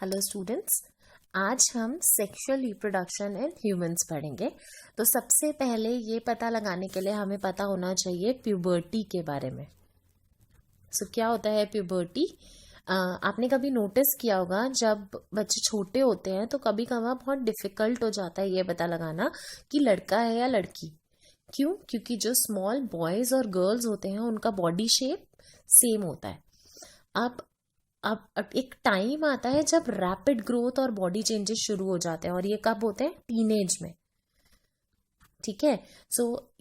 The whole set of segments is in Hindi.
हेलो स्टूडेंट्स, आज हम सेक्सुअल रिप्रोडक्शन इन ह्यूमंस पढ़ेंगे। तो सबसे पहले ये पता लगाने के लिए हमें पता होना चाहिए प्यूबर्टी के बारे में। क्या होता है प्यूबर्टी? आपने कभी नोटिस किया होगा जब बच्चे छोटे होते हैं तो कभी कभार बहुत डिफिकल्ट हो जाता है ये पता लगाना कि लड़का है या लड़की। क्यों? क्योंकि जो स्मॉल बॉयज और गर्ल्स होते हैं उनका बॉडी शेप सेम होता है। अब एक टाइम आता है जब रैपिड ग्रोथ और बॉडी चेंजेस शुरू हो जाते हैं, और ये कब होते हैं? टीनेज में। ठीक है।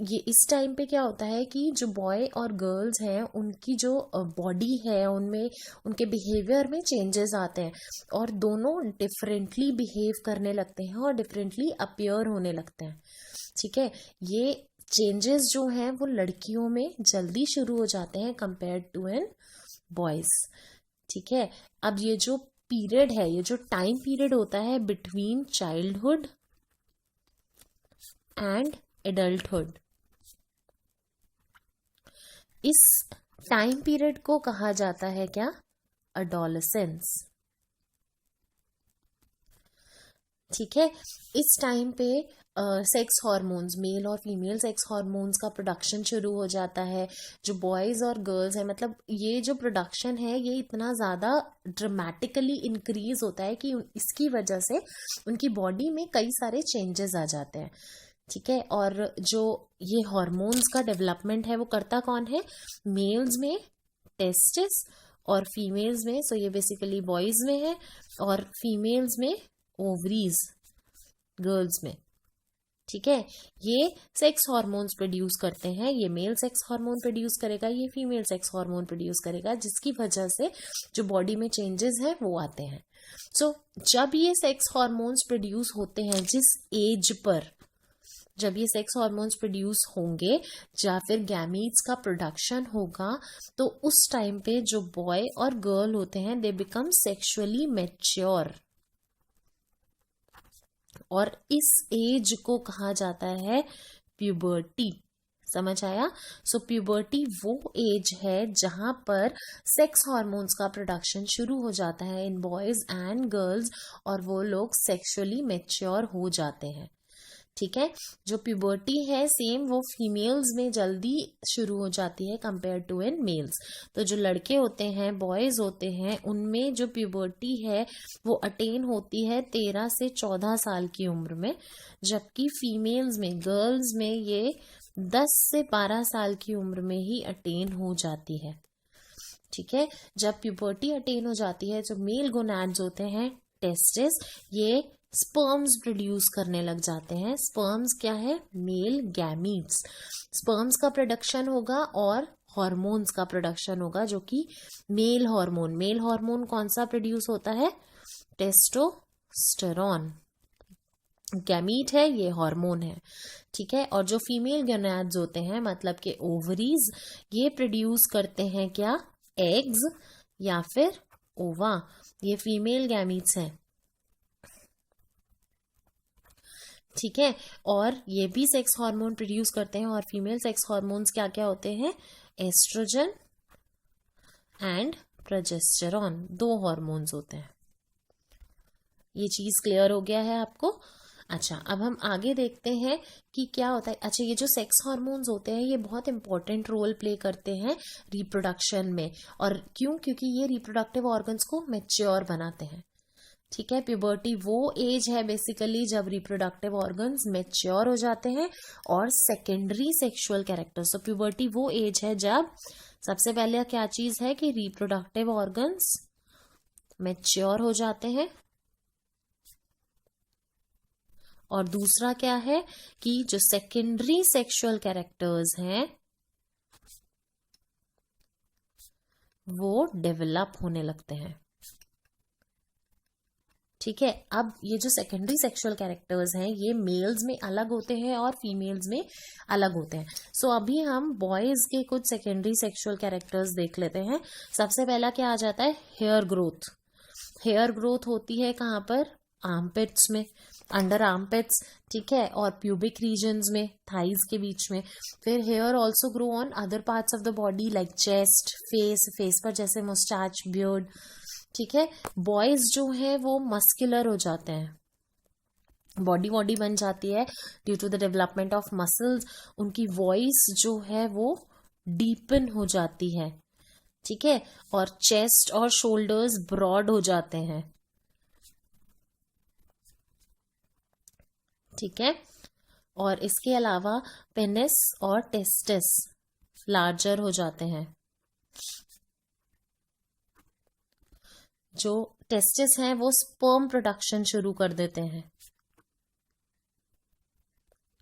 ये इस टाइम पे क्या होता है कि जो बॉय और गर्ल्स हैं उनकी जो बॉडी है उनमें उनके बिहेवियर में चेंजेस आते हैं और दोनों डिफरेंटली बिहेव करने लगते हैं और डिफरेंटली अपीयर होने लगते हैं। ठीक है। ये चेंजेस जो हैं वो लड़कियों में जल्दी शुरू हो जाते हैं कंपेयर टू एन बॉयज। ठीक है। अब ये जो पीरियड है, ये जो टाइम पीरियड होता है बिटवीन चाइल्डहुड एंड एडल्टहुड, इस टाइम पीरियड को कहा जाता है क्या? अडोलेसेंस। ठीक है। इस टाइम पे सेक्स हार्मोन्स, मेल और फीमेल सेक्स हार्मोन्स का प्रोडक्शन शुरू हो जाता है। जो बॉयज और गर्ल्स है, मतलब ये जो प्रोडक्शन है ये इतना ज़्यादा ड्रामेटिकली इंक्रीज होता है कि इसकी वजह से उनकी बॉडी में कई सारे चेंजेस आ जाते हैं। ठीक है। और जो ये हार्मोन्स का डेवलपमेंट है वो करता कौन है? मेल्स में टेस्टिस और फीमेल्स में, ये बेसिकली बॉयज में है, और फीमेल्स में ओवरीज, गर्ल्स में। ठीक है। ये सेक्स हार्मोन्स प्रोड्यूस करते हैं। ये मेल सेक्स हार्मोन प्रोड्यूस करेगा, ये फीमेल सेक्स हार्मोन प्रोड्यूस करेगा, जिसकी वजह से जो बॉडी में चेंजेस हैं वो आते हैं। जब ये सेक्स हार्मोन्स प्रोड्यूस होते हैं, जिस एज पर जब ये सेक्स हार्मोन्स प्रोड्यूस होंगे या फिर गैमीट्स का प्रोडक्शन होगा, तो उस टाइम पे जो बॉय और गर्ल होते हैं दे बिकम सेक्सुअली मैच्योर, और इस एज को कहा जाता है प्यूबर्टी। समझ आया? प्यूबर्टी वो एज है जहां पर सेक्स हार्मोन्स का प्रोडक्शन शुरू हो जाता है इन बॉयज एंड गर्ल्स, और वो लोग सेक्सुअली मैच्योर हो जाते हैं। ठीक है। जो प्यूबर्टी है सेम वो फीमेल्स में जल्दी शुरू हो जाती है कंपेयर टू इन मेल्स। तो जो लड़के होते हैं, बॉयज होते हैं, उनमें जो प्यूबर्टी है वो अटेन होती है 13 से 14 साल की उम्र में, जबकि फीमेल्स में, गर्ल्स में ये 10 से 12 साल की उम्र में ही अटेन हो जाती है। ठीक है। जब प्यूबर्टी अटेन हो जाती है, जो मेल गोनाड्स होते हैं, टेस्टिस, ये स्पर्म्स प्रोड्यूस करने लग जाते हैं। स्पर्म्स क्या है? Male gametes. स्पर्म्स का प्रोडक्शन होगा और हार्मोन्स का प्रोडक्शन होगा, जो कि मेल हार्मोन। मेल हार्मोन कौन सा प्रोड्यूस होता है? टेस्टोस्टेरोन। गैमीट है, ये हार्मोन है। ठीक है। और जो फीमेल गोनाड्स होते हैं, मतलब के ओवरीज, ये प्रोड्यूस करते हैं क्या? एग्स या फिर ओवा। ये फीमेल गैमीट्स हैं। ठीक है। और ये भी सेक्स हार्मोन प्रोड्यूस करते हैं, और फीमेल सेक्स हार्मोन्स क्या क्या होते हैं? एस्ट्रोजन एंड प्रोजेस्टेरॉन, 2 हार्मोन्स होते हैं। ये चीज क्लियर हो गया है आपको? अच्छा, अब हम आगे देखते हैं कि क्या होता है। अच्छा, ये जो सेक्स हार्मोन्स होते हैं ये बहुत इंपॉर्टेंट रोल प्ले करते हैं रिप्रोडक्शन में। और क्यों? क्योंकि ये रिप्रोडक्टिव ऑर्गन्स को मैच्योर बनाते हैं। ठीक है। प्यूबर्टी वो एज है बेसिकली जब रिप्रोडक्टिव ऑर्गन्स मैच्योर हो जाते हैं और सेकेंडरी सेक्सुअल कैरेक्टर्स। प्यूबर्टी वो एज है जब सबसे पहले क्या चीज है कि रिप्रोडक्टिव ऑर्गन्स मैच्योर हो जाते हैं, और दूसरा क्या है कि जो सेकेंडरी सेक्सुअल कैरेक्टर्स हैं वो डेवलप होने लगते हैं। ठीक है। अब ये जो सेकेंडरी सेक्सुअल कैरेक्टर्स हैं ये मेल्स में अलग होते हैं और फीमेल्स में अलग होते हैं। अभी हम बॉयज के कुछ सेकेंडरी सेक्सुअल कैरेक्टर्स देख लेते हैं। सबसे पहला क्या आ जाता है? Hair growth. हेयर ग्रोथ होती है कहाँ पर? आर्मपिट्स में, अंडर आर्मपिट्स। ठीक है। और प्यूबिक रीजन्स में, थाइज के बीच में। फिर hair also grow on other parts of the body like chest, face पर जैसे मुस्टैच, बियर्ड, ठीक है। बॉयज जो है वो मस्कुलर हो जाते हैं, बॉडी बन जाती है due to the development of muscles. उनकी वॉइस जो है वो डीपन हो जाती है, ठीक है। और चेस्ट और शोल्डर्स ब्रॉड हो जाते हैं, ठीक है। और इसके अलावा पेनिस और टेस्टिस लार्जर हो जाते हैं। जो टेस्टिस हैं वो स्पर्म प्रोडक्शन शुरू कर देते हैं,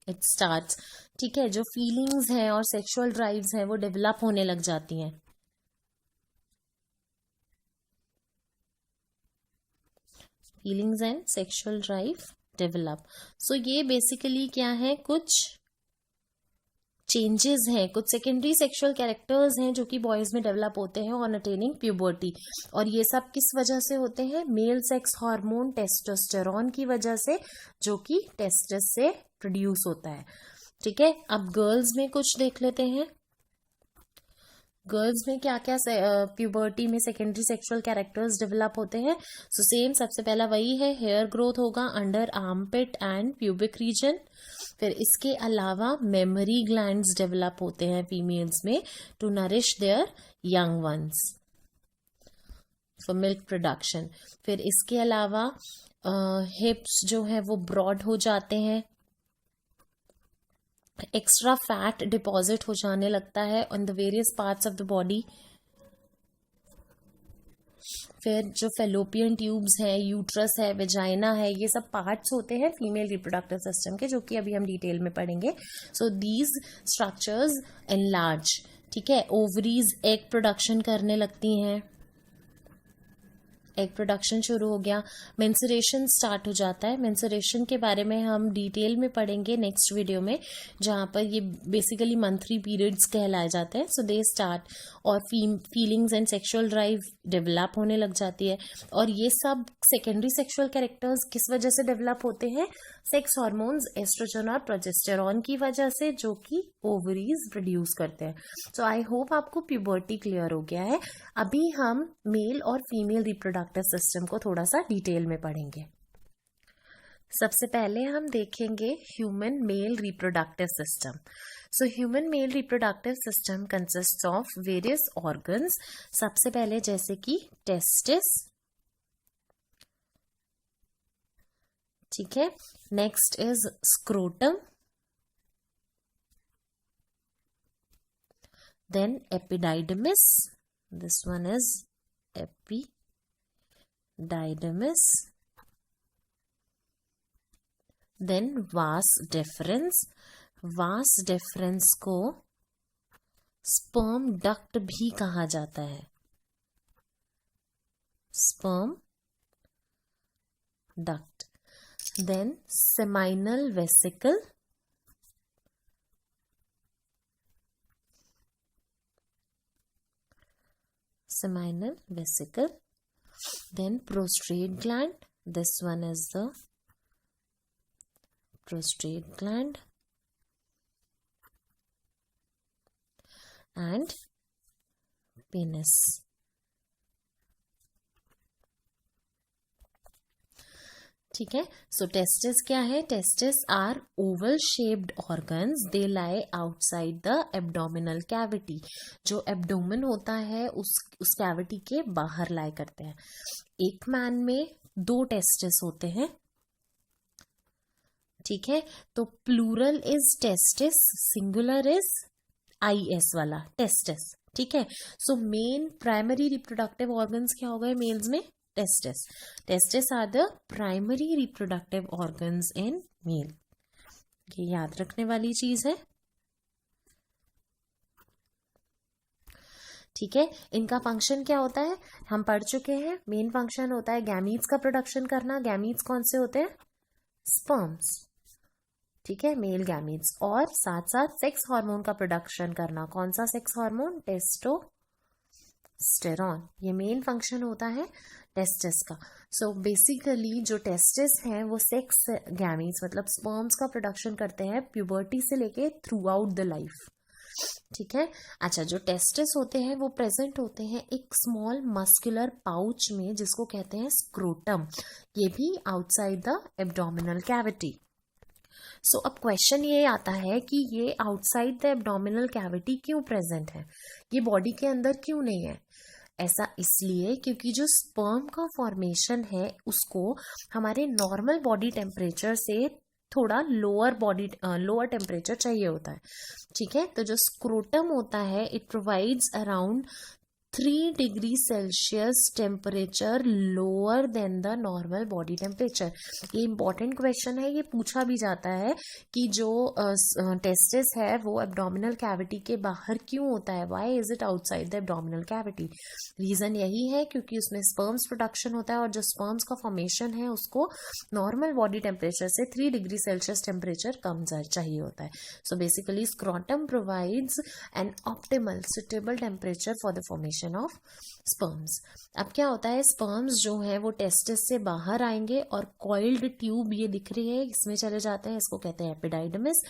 इट स्टार्ट्स, ठीक है। जो फीलिंग्स हैं और सेक्सुअल ड्राइव्स हैं वो डेवलप होने लग जाती हैं। Feelings and sexual drive develop. So ये बेसिकली क्या है, कुछ चेंजेस हैं, कुछ सेकेंडरी सेक्सुअल कैरेक्टर्स हैं जो कि बॉयज में डेवलप होते हैं ऑन अटेनिंग प्यूबर्टी। और ये सब किस वजह से होते हैं, मेल सेक्स हार्मोन टेस्टोस्टेरोन की वजह से, जो कि टेस्टिस से प्रोड्यूस होता है, ठीक है। अब गर्ल्स में कुछ देख लेते हैं। गर्ल्स में क्या क्या प्यूबर्टी में सेकेंडरी सेक्सुअल कैरेक्टर्स डेवलप होते हैं। सो सेम, सबसे पहला वही है, हेयर ग्रोथ होगा under armpit and pubic region. फिर इसके अलावा मेमोरी ग्लैंड्स डेवलप होते हैं फीमेल्स में to nourish their young ones for milk production. फिर इसके अलावा हिप्स जो है वो ब्रॉड हो जाते हैं, एक्स्ट्रा फैट डिपॉजिट हो जाने लगता है on the various parts of the body. फिर जो फेलोपियन ट्यूब्स है, यूट्रस है, वेजाइना है, ये सब पार्ट्स होते हैं फीमेल रिप्रोडक्टिव सिस्टम के, जो कि अभी हम डिटेल में पढ़ेंगे। सो दीज स्ट्रक्चर्स एनलार्ज, ठीक है। ओवरीज एग प्रोडक्शन करने लगती हैं, एग प्रोडक्शन शुरू हो गया, मेंसुरेशन स्टार्ट हो जाता है। मेंसुरेशन के बारे में हम डिटेल में पढ़ेंगे नेक्स्ट वीडियो में, जहाँ पर ये बेसिकली मंथली पीरियड्स कहलाए जाते हैं। सो दे स्टार्ट, और feelings and sexual drive develop होने लग जाती है। और ये सब सेकेंडरी सेक्सुअल कैरेक्टर्स किस वजह से डेवलप होते हैं, सेक्स हार्मोन्स एस्ट्रोजन और प्रोजेस्टेरॉन की वजह से, जो कि ओवरीज प्रोड्यूस करते हैं। सो आई होप आपको प्यूबर्टी क्लियर हो गया है। अभी हम मेल और फीमेल रिप्रोडक्टिव सिस्टम को थोड़ा सा डिटेल में पढ़ेंगे। सबसे पहले हम देखेंगे human male reproductive system. So human male reproductive system consists of various organs. सबसे पहले जैसे कि टेस्टिस, ठीक है। Next is scrotum, then epididymis, this one is epididymis, then vas deferens। vas deferens को स्पर्म डक्ट भी कहा जाता है, sperm duct. Then seminal vesicle, seminal vesicle, then prostrate gland, this one is the prostrate gland, and penis। ठीक है। सो टेस्टिस क्या है, testes are oval shaped organs, they lie outside the abdominal cavity. जो एब्डोमेन होता है उस कैविटी के बाहर लाई करते हैं। एक मैन में 2 टेस्टिस होते हैं, ठीक है। तो plural is testes, singular is IS वाला टेस्टिस, ठीक है। So main primary reproductive organs क्या हो गए मेल्स में, testes. Testes are the primary reproductive organs in male, ये याद रखने वाली चीज है, ठीक है। इनका फंक्शन क्या होता है हम पढ़ चुके हैं। मेन फंक्शन होता है गैमीट्स का प्रोडक्शन करना। गैमीट्स कौन से होते हैं, स्पर्म्स, ठीक है, मेल गैमीट्स। और साथ साथ सेक्स हार्मोन का प्रोडक्शन करना। कौन सा सेक्स हार्मोन, टेस्टोस्टेरोन। ये मेन फंक्शन होता है टेस्टिस का। सो बेसिकली जो टेस्टिस है वो सेक्स गैमीट्स मतलब स्पर्म्स का प्रोडक्शन करते हैं प्यूबर्टी से लेके थ्रू आउट द लाइफ, ठीक है। अच्छा, जो टेस्टिस होते हैं वो प्रेजेंट होते हैं एक स्मॉल मस्कुलर पाउच में जिसको कहते हैं स्क्रोटम, ये भी आउटसाइड द एब्डोमिनल कैविटी। सो अब क्वेश्चन ये आता है कि ये आउटसाइड द एब्डोमिनल कैविटी क्यों प्रेजेंट है, ये बॉडी के अंदर क्यों नहीं है? ऐसा इसलिए क्योंकि जो स्पर्म का फॉर्मेशन है उसको हमारे नॉर्मल बॉडी टेम्परेचर से थोड़ा लोअर टेम्परेचर चाहिए होता है। ठीक है, तो जो स्क्रोटम होता है it provides around 3 degree Celsius temperature lower than the normal body temperature. ये इंपॉर्टेंट क्वेश्चन है, ये पूछा भी जाता है कि जो टेस्टिस है वो एब्डोमिनल कैविटी के बाहर क्यों होता है, why is it outside the abdominal cavity? Reason यही है क्योंकि उसमें स्पर्म्स प्रोडक्शन होता है और जो स्पर्म्स का फॉर्मेशन है उसको नॉर्मल बॉडी टेम्परेचर से 3 डिग्री सेल्सियस टेम्परेचर कम चाहिए होता है। So basically scrotum provides N optimal suitable temperature for the formation of sperms. अब क्या होता है, स्पर्म्स जो है वो टेस्टिस से बाहर आएंगे और कॉइल्ड ट्यूब ये दिख रही है इसमें चले जाते हैं, इसको कहते हैं एपिडाइडमिस।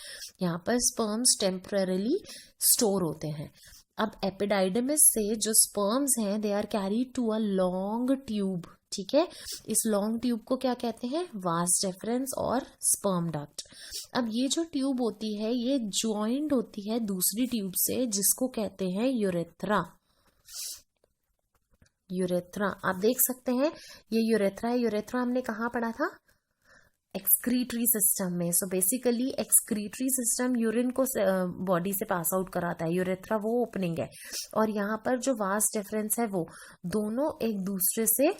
यहाँ पर स्पर्म्स टेम्पररीली स्टोर होते हैं। अब एपिडाइडमिस से जो स्पर्म्स हैं they are carried to a long tube. ठीक है, इस लॉन्ग ट्यूब को क्या कहते हैं, वास डेफरेंस और स्पर्म डक्ट। अब ये जो ट्यूब होती है ये ज्वाइंट होती है दूसरी ट्यूब से जिसको कहते हैं यूरेथ्रा। यूरेथ्रा आप देख सकते हैं, ये यूरेथ्रा है। यूरेथ्रा हमने कहाँ पढ़ा था, एक्सक्रीटरी सिस्टम में। So basically excretory system urine को बॉडी से पास आउट कराता है, यूरेथ्रा वो ओपनिंग है। और यहाँ पर जो वास डिफरेंस है वो दोनों एक दूसरे से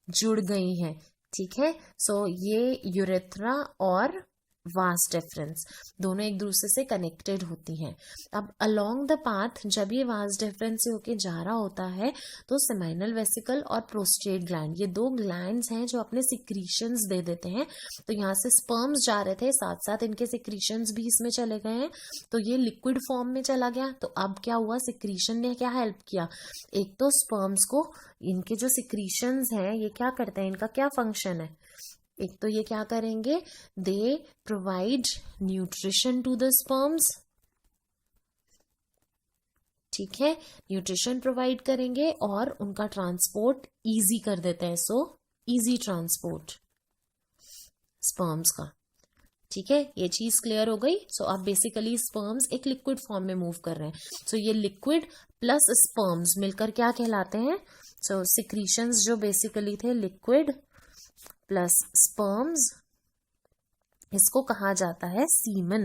जुड़ गई हैं। ठीक है, सो ये यूरेथ्रा और वास डिफरेंस दोनों एक दूसरे से कनेक्टेड होती हैं। अब अलोंग द पाथ जब ये वास डिफरेंस से होके जा रहा होता है तो सेमाइनल वेसिकल और प्रोस्टेट ग्लैंड, ये दो ग्लैंड्स हैं जो अपने सिक्रीशंस दे देते हैं। तो यहाँ से स्पर्म्स जा रहे थे, साथ साथ इनके सिक्रीशंस भी इसमें चले गए हैं, तो ये लिक्विड फॉर्म में चला गया। तो अब क्या हुआ, सिक्रीशन ने क्या हेल्प किया, एक तो स्पर्म्स को, इनके जो सिक्रीशंस हैं ये क्या करते हैं, इनका क्या फंक्शन है, एक तो ये क्या करेंगे, they provide nutrition to the sperms. ठीक है, न्यूट्रिशन प्रोवाइड करेंगे और उनका ट्रांसपोर्ट इजी कर देते हैं। सो इजी ट्रांसपोर्ट स्पर्म्स का। ठीक है, ये चीज क्लियर हो गई। सो अब बेसिकली स्पर्म्स एक लिक्विड फॉर्म में मूव कर रहे हैं। सो ये लिक्विड प्लस स्पर्म्स मिलकर क्या कहलाते हैं, सो सिक्रीशंस जो बेसिकली थे लिक्विड प्लस स्पर्म्स, इसको कहा जाता है सीमन।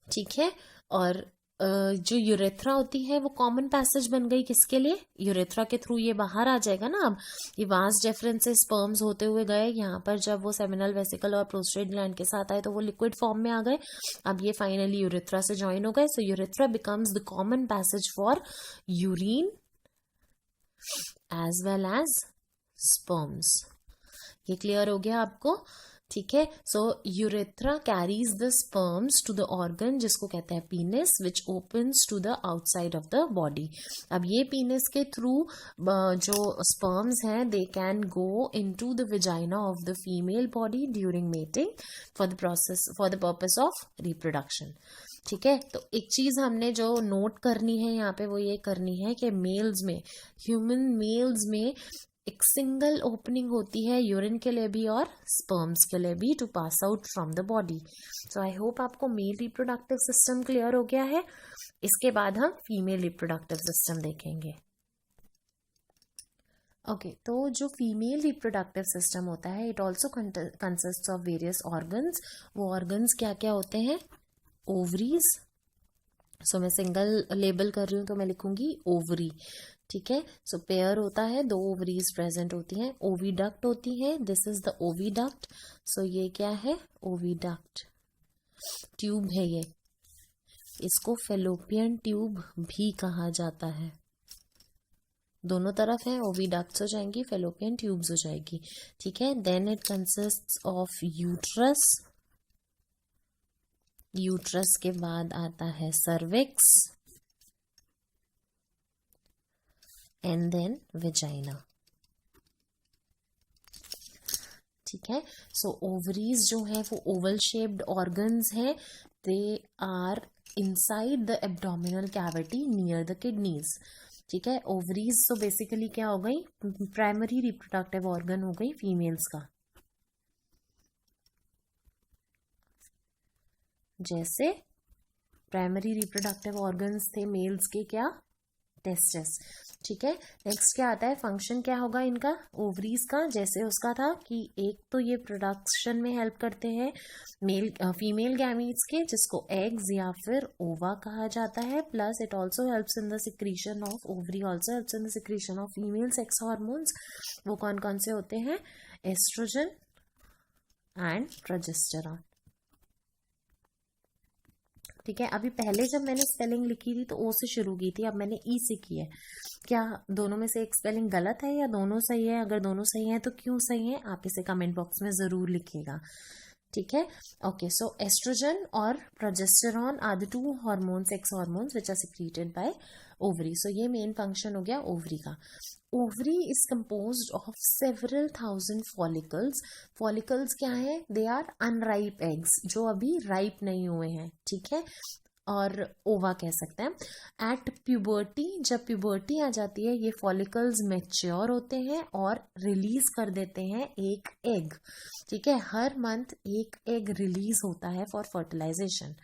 ठीक है, और जो यूरेथ्रा होती है वो कॉमन पैसेज बन गई किसके लिए, यूरेथ्रा के थ्रू ये बाहर आ जाएगा ना। अब ये वास डिफरेंस से स्पर्म्स होते हुए गए यहाँ पर, जब वो सेमिनल वेसिकल और प्रोस्टेट ग्लैंड के साथ आए तो वो लिक्विड फॉर्म में आ गए। अब ये फाइनली यूरेथ्रा से ज्वाइन हो गए। So urethra becomes the common passage for urine as well as sperms. ये क्लियर हो गया आपको? ठीक है, so urethra carries the sperms to the organ जिसको कहते हैं penis, which opens to the outside of the body. अब ये पीनिस के थ्रू जो स्पर्म्स हैं they can go into the vagina of the female body during mating for the purpose of reproduction. ठीक है, तो एक चीज हमने जो नोट करनी है यहाँ पे वो ये करनी है कि मेल्स में, ह्यूमन मेल्स में एक सिंगल ओपनिंग होती है यूरिन के लिए भी और स्पर्म्स के लिए भी to pass out from the body. So I hope आपको मेल रिप्रोडक्टिव सिस्टम क्लियर हो गया है। इसके बाद हम फीमेल रिप्रोडक्टिव सिस्टम देखेंगे। ओके, तो जो फीमेल रिप्रोडक्टिव सिस्टम होता है it also consist of various organs. वो ऑर्गन्स क्या क्या होते हैं, ओवरीज। सो मैं सिंगल लेबल कर रही हूँ तो मैं लिखूंगी ओवरी। ठीक है, सो पेयर होता है, दो ओवरीज प्रेजेंट होती हैं, ओविडक्ट होती है, दिस इज द ओविडक्ट। सो ये क्या है, ओविडक्ट ट्यूब है ये, इसको फेलोपियन ट्यूब भी कहा जाता है। दोनों तरफ है, ओविडक्ट्स हो जाएंगी, फेलोपियन ट्यूब्स हो जाएगी। ठीक है, then it consists of uterus. Uterus के बाद आता है सर्विक्स एंड देन वेजाइना। ठीक है, सो ओवरीज जो है वो ओवल शेप्ड ऑर्गन्स हैं, they are inside the abdominal cavity near the kidneys. ठीक है, ओवरीज तो बेसिकली क्या हो गई, प्राइमरी रिप्रोडक्टिव ऑर्गन हो गई फीमेल्स का, जैसे प्राइमरी रिप्रोडक्टिव ऑर्गन्स थे मेल्स के क्या, टेस्टिस। ठीक है, नेक्स्ट क्या आता है, फंक्शन क्या होगा इनका, ओवरीज का जैसे उसका था कि एक तो ये प्रोडक्शन में हेल्प करते हैं मेल फीमेल गैमीट्स के, जिसको एग्स या फिर ओवा कहा जाता है, plus it also helps in the secretion of, ovary also helps in the secretion of female sex hormones. वो कौन कौन से होते हैं, एस्ट्रोजन एंड प्रोजेस्टेरॉन। ठीक है, अभी पहले जब मैंने स्पेलिंग लिखी थी तो ओ से शुरू की थी, अब मैंने ई से की है। क्या दोनों में से एक स्पेलिंग गलत है या दोनों सही है? अगर दोनों सही है तो क्यों सही है, आप इसे कमेंट बॉक्स में जरूर लिखिएगा। ठीक है, ओके, सो एस्ट्रोजन और progesterone are the two hormone, sex hormones which are secreted by ovary. So ये मेन फंक्शन हो गया ओवरी का। Ovary is composed of several thousand follicles. Follicles क्या है, दे आर अनराइप एग्स, जो अभी राइप नहीं हुए हैं। ठीक है, और ओवा कह सकते हैं। एट प्यूबर्टी, जब प्यूबर्टी आ जाती है, ये फॉलिकल्स मैच्योर होते हैं और रिलीज कर देते हैं एक एग। ठीक है, हर मंथ एक एग रिलीज होता है फॉर फर्टिलाइजेशन।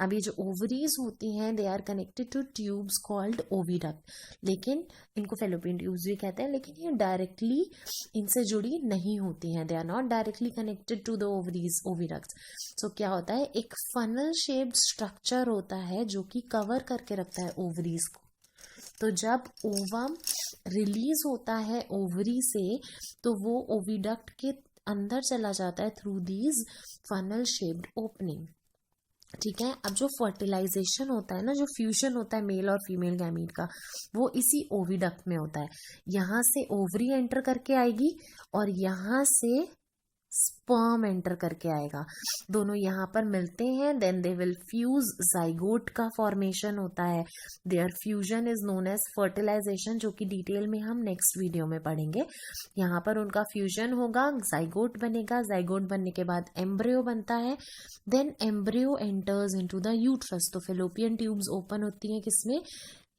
अब ये जो ओवरीज होती हैं, they are connected to tubes called oviduct, लेकिन इनको फेलोपियन ट्यूब्स भी कहते हैं, लेकिन ये डायरेक्टली इनसे जुड़ी नहीं होती हैं, they are not directly connected to the ovaries oviducts. So क्या होता है, एक फनल शेप्ड स्ट्रक्चर होता है जो कि कवर करके रखता है ओवरीज को। तो जब ओवम रिलीज होता है ओवरी से, तो वो ओविडक्ट के अंदर चला जाता है through these funnel shaped opening. ठीक है, अब जो फर्टिलाइजेशन होता है ना, जो फ्यूजन होता है मेल और फीमेल गैमीट का, वो इसी ओविडक्ट में होता है। यहाँ से ओवरी एंटर करके आएगी और यहाँ से स्पर्म एंटर करके आएगा, दोनों यहाँ पर मिलते हैं, then they will fuse, zygote का फॉर्मेशन होता है, their fusion is known as fertilization, जो कि डिटेल में हम नेक्स्ट वीडियो में पढ़ेंगे। यहाँ पर उनका फ्यूजन होगा, जाइगोट बनेगा, जाइगोट बनने के बाद एम्ब्रियो बनता है, then embryo enters into the uterus. तो फेलोपियन ट्यूब्स ओपन होती हैं किसमें,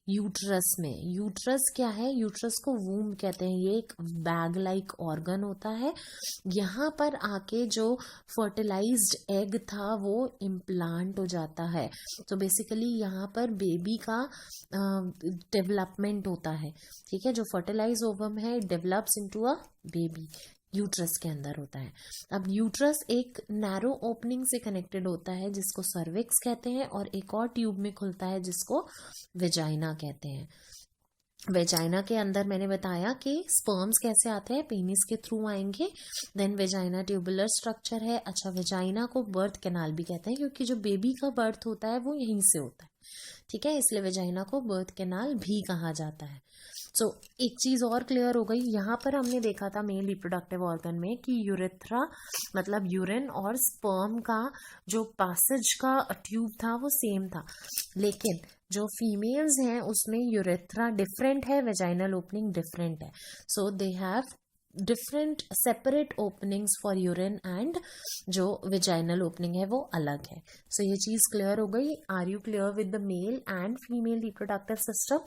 यूट्रस में। यूट्रस क्या है, यूट्रस को वूम कहते हैं, ये एक बैग लाइक ऑर्गन होता है। यहाँ पर आके जो फर्टिलाइज्ड एग था वो इम्प्लांट हो जाता है। तो बेसिकली यहाँ पर बेबी का डेवलपमेंट होता है। ठीक है, जो फर्टिलाइज ओवम है develops into a baby, uterus के अंदर होता है। अब यूट्रस एक नैरो ओपनिंग से कनेक्टेड होता है जिसको सर्विक्स कहते हैं, और एक और ट्यूब में खुलता है जिसको वेजाइना कहते हैं। वेजाइना के अंदर मैंने बताया कि स्पर्म्स कैसे आते हैं, पेनिस के थ्रू आएंगे, देन वेजाइना ट्यूबुलर स्ट्रक्चर है। अच्छा, वेजाइना को बर्थ कैनाल भी कहते हैं क्योंकि जो बेबी का बर्थ होता है वो यहीं से होता है। ठीक है, इसलिए वेजाइना को बर्थ कैनाल भी कहा जाता है। सो एक चीज और क्लियर हो गई, यहाँ पर हमने देखा था मेल रिप्रोडक्टिव ऑर्गन में कि यूरेथ्रा मतलब यूरिन और स्पर्म का जो पैसेज का ट्यूब था वो सेम था, लेकिन जो फीमेल्स हैं उसमें यूरेथ्रा डिफरेंट है, वेजाइनल ओपनिंग डिफरेंट है। So they have different separate openings for urine and जो वेजाइनल ओपनिंग है वो अलग है। सो ये चीज क्लियर हो गई। Are you clear with the male and female reproductive system?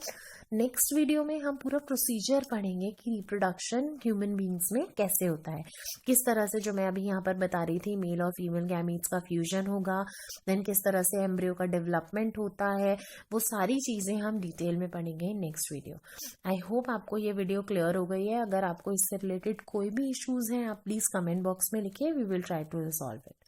Next video में हम पूरा प्रोसीजर पढ़ेंगे कि रिप्रोडक्शन ह्यूमन बींग्स में कैसे होता है, किस तरह से, जो मैं अभी यहाँ पर बता रही थी, मेल और फीमेल गैमीट्स का फ्यूजन होगा, देन किस तरह से एम्ब्रियो का डेवलपमेंट होता है, वो सारी चीजें हम डिटेल में पढ़ेंगे नेक्स्ट वीडियो। आई होप आपको ये वीडियो क्लियर हो गई है। अगर आपको इससे रिलेटेड कोई भी इश्यूज हैं, आप प्लीज कमेंट बॉक्स में लिखिए, we will try to resolve it.